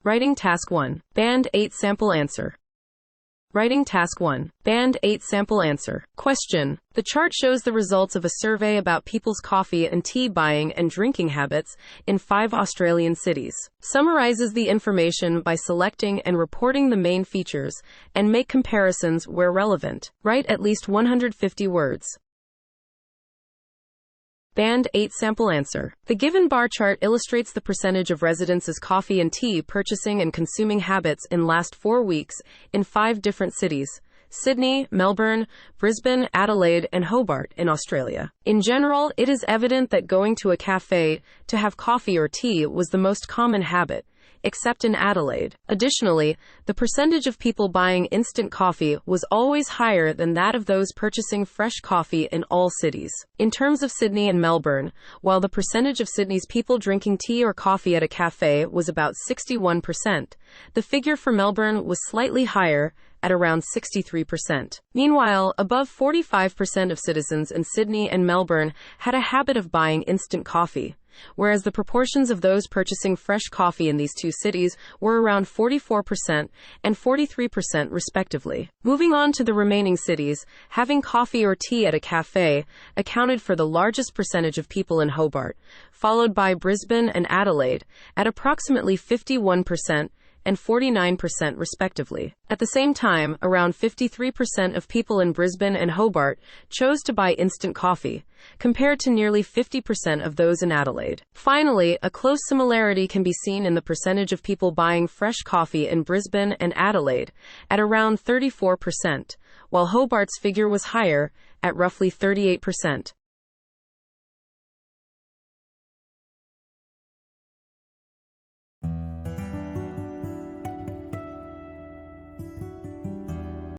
Writing Task 1. Band 8 Sample Answer. Writing Task 1. Band 8 Sample Answer. Question. The chart shows the results of a survey about people's coffee and tea buying and drinking habits in 5 Australian cities. Summarizes the information by selecting and reporting the main features and make comparisons where relevant. Write at least 150 words. Band 8 Sample Answer. The given bar chart illustrates the percentage of residents' coffee and tea purchasing and consuming habits in last 4 weeks in 5 different cities: Sydney, Melbourne, Brisbane, Adelaide, and Hobart in Australia. In general, it is evident that going to a cafe to have coffee or tea was the most common habit, except in Adelaide. Additionally, the percentage of people buying instant coffee was always higher than that of those purchasing fresh coffee in all cities. In terms of Sydney and Melbourne, while the percentage of Sydney's people drinking tea or coffee at a cafe was about 61%, the figure for Melbourne was slightly higher, at around 63%. Meanwhile, above 45% of citizens in Sydney and Melbourne had a habit of buying instant coffee, whereas the proportions of those purchasing fresh coffee in these 2 cities were around 44% and 43% respectively. Moving on to the remaining cities, having coffee or tea at a cafe accounted for the largest percentage of people in Hobart, followed by Brisbane and Adelaide at approximately 51% and 49% respectively. At the same time, around 53% of people in Brisbane and Hobart chose to buy instant coffee, compared to nearly 50% of those in Adelaide. Finally, a close similarity can be seen in the percentage of people buying fresh coffee in Brisbane and Adelaide, at around 34%, while Hobart's figure was higher, at roughly 38%.